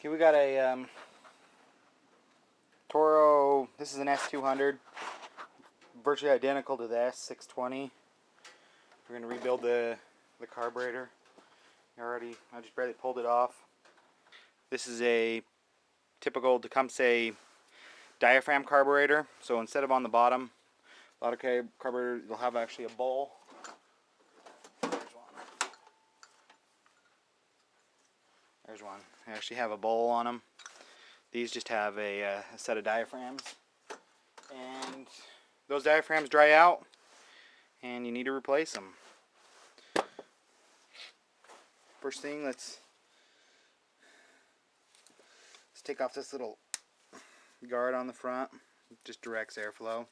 Okay, we got a Toro, this is an S200, virtually identical to the S620. We're going to rebuild the carburetor. I just barely pulled it off. This is a typical Tecumseh diaphragm carburetor. So instead of on the bottom, a lot of carburetors will have actually a bowl. There's one. They actually have a bowl on them. These just have a set of diaphragms. And those diaphragms dry out and you need to replace them. First thing, let's take off this little guard on the front. It just directs airflow.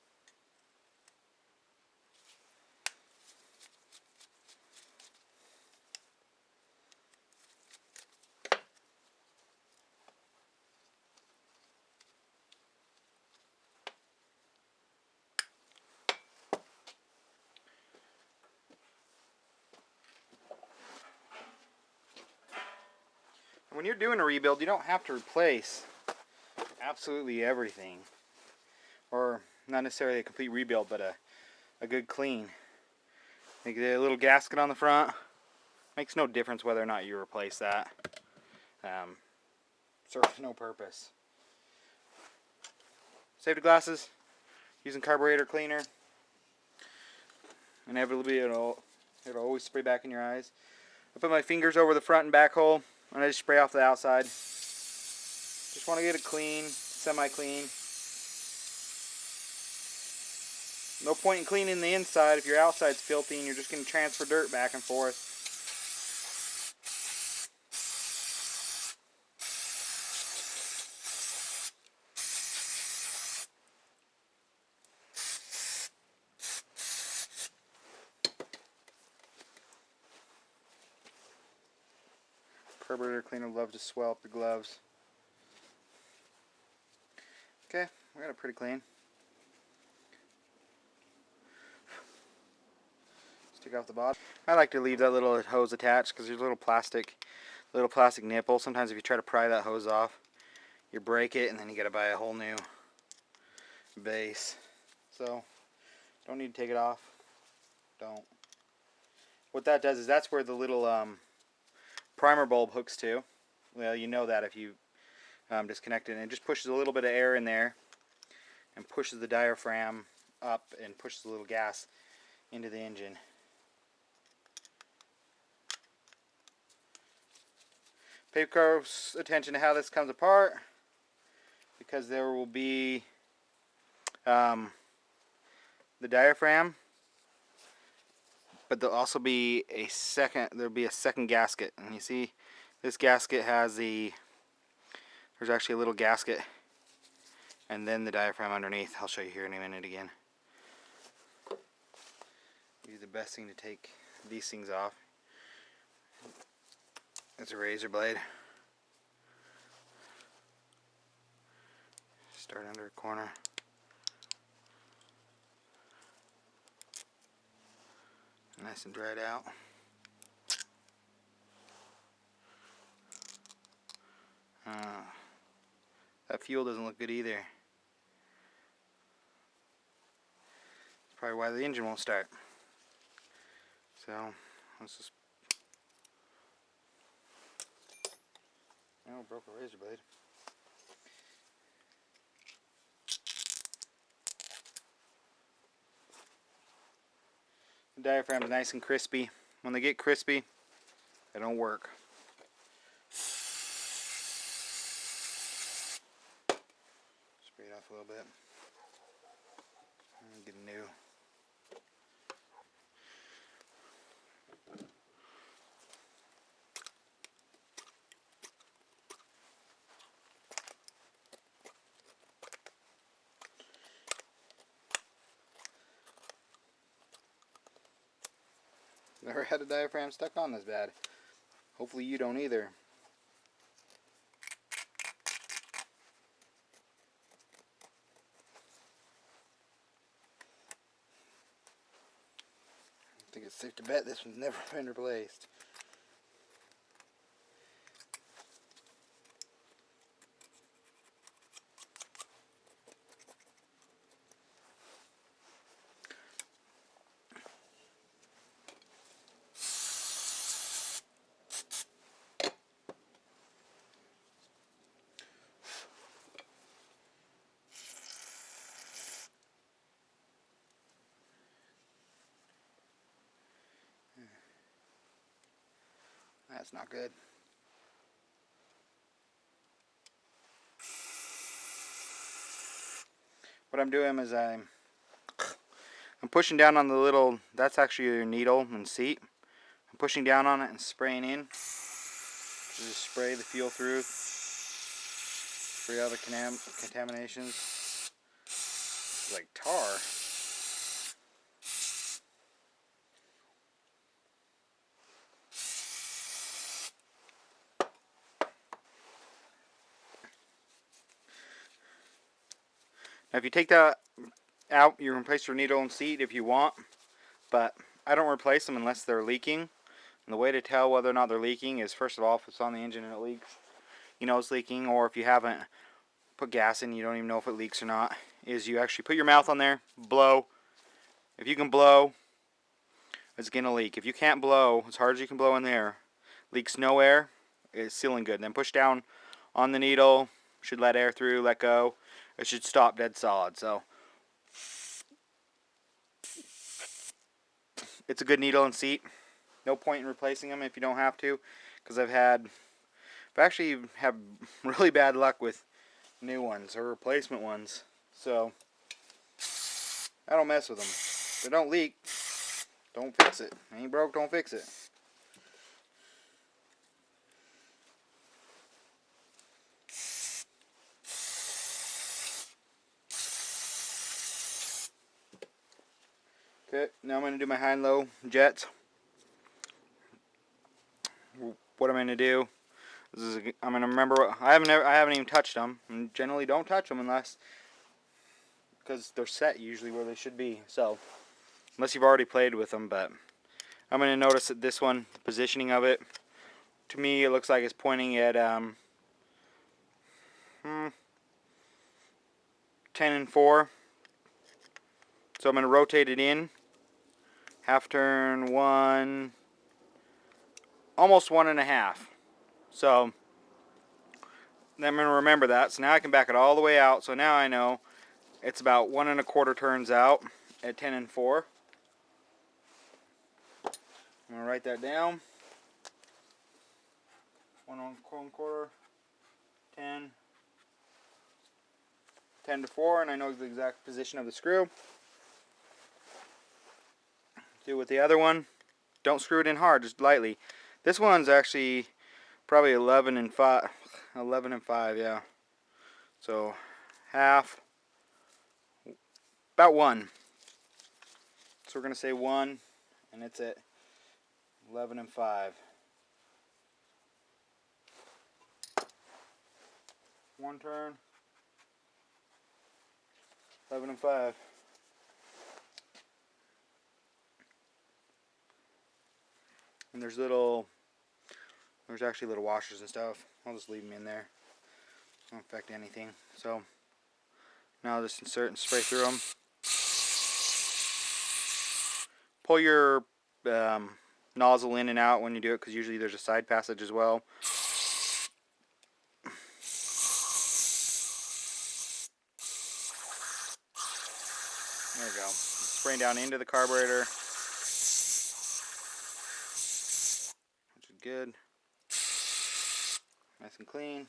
When you're doing a rebuild, you don't have to replace absolutely everything, or not necessarily a complete rebuild, but a good clean. Like the little gasket on the front makes no difference whether or not you replace that. Serves no purpose. Safety glasses, using carburetor cleaner. Inevitably it'll always spray back in your eyes. I put my fingers over the front and back hole and I just spray off the outside. Just want to get it clean, semi-clean. No point in cleaning the inside if your outside's filthy and you're just going to transfer dirt back and forth. Carburetor cleaner loves to swell up the gloves. Okay, we got it pretty clean. Let's take off the bottom. I like to leave that little hose attached because there's a little plastic nipple. Sometimes if you try to pry that hose off, you break it and then you got to buy a whole new base. So don't need to take it off. Don't. What that does is that's where the little primer bulb hooks to. Well, you know that if you disconnect it, and it just pushes a little bit of air in there and pushes the diaphragm up and pushes the little gas into the engine. Pay close attention to how this comes apart, because there will be the diaphragm, but there'll also be a second gasket. And you see this gasket has there's actually a little gasket and then the diaphragm underneath. I'll show you here in a minute again. Use the best thing to take these things off. It's a razor blade. Start under a corner. Nice and dried out. That fuel doesn't look good either. That's probably why the engine won't start. So let's just. Oh, broke a razor blade. The diaphragm is nice and crispy. When they get crispy, they don't work. Spray it off a little bit. And get a new. Never had a diaphragm stuck on this bad. Hopefully you don't either. I think it's safe to bet this one's never been replaced. That's not good. What I'm doing is I'm pushing down on the little, that's actually your needle and seat. I'm pushing down on it and spraying in. Just spray the fuel through. Spray all the contaminations. It's like tar. Now if you take that out, you can replace your needle and seat if you want, but I don't replace them unless they're leaking. And the way to tell whether or not they're leaking is, first of all, if it's on the engine and it leaks, you know it's leaking. Or if you haven't put gas in, you don't even know if it leaks or not, is you actually put your mouth on there, blow. If you can blow, it's going to leak. If you can't blow, as hard as you can blow in there, leaks no air, it's sealing good. And then push down on the needle, should let air through, let go. It should stop dead solid. So it's a good needle and seat. No point in replacing them if you don't have to, because I've actually had really bad luck with new ones or replacement ones. So I don't mess with them. If they don't leak, don't fix it. Ain't broke, don't fix it. Okay, now I'm going to do my high and low jets. What I'm going to do is I'm going to remember, I haven't even touched them. And generally don't touch them because they're set usually where they should be. So unless you've already played with them, but I'm going to notice that this one, the positioning of it, to me it looks like it's pointing at 10 and 4. So I'm going to rotate it in, half turn 1, almost 1.5. So then I'm going to remember that. So now I can back it all the way out. So now I know it's about 1.25 turns out at 10 and 4. I'm going to write that down. 1.25, 10 to 4, and I know the exact position of the screw. Do with the other one. Don't screw it in hard, just lightly. This one's actually probably 11 and 5. 11 and 5, yeah. So half, about 1. So we're going to say 1, and it's at 11 and 5. 1 turn, 11 and 5. And there's actually little washers and stuff. I'll just leave them in there. Won't affect anything. So now I'll just insert and spray through them. Pull your nozzle in and out when you do it, because usually there's a side passage as well. There we go. Spraying down into the carburetor, which is good. Nice and clean.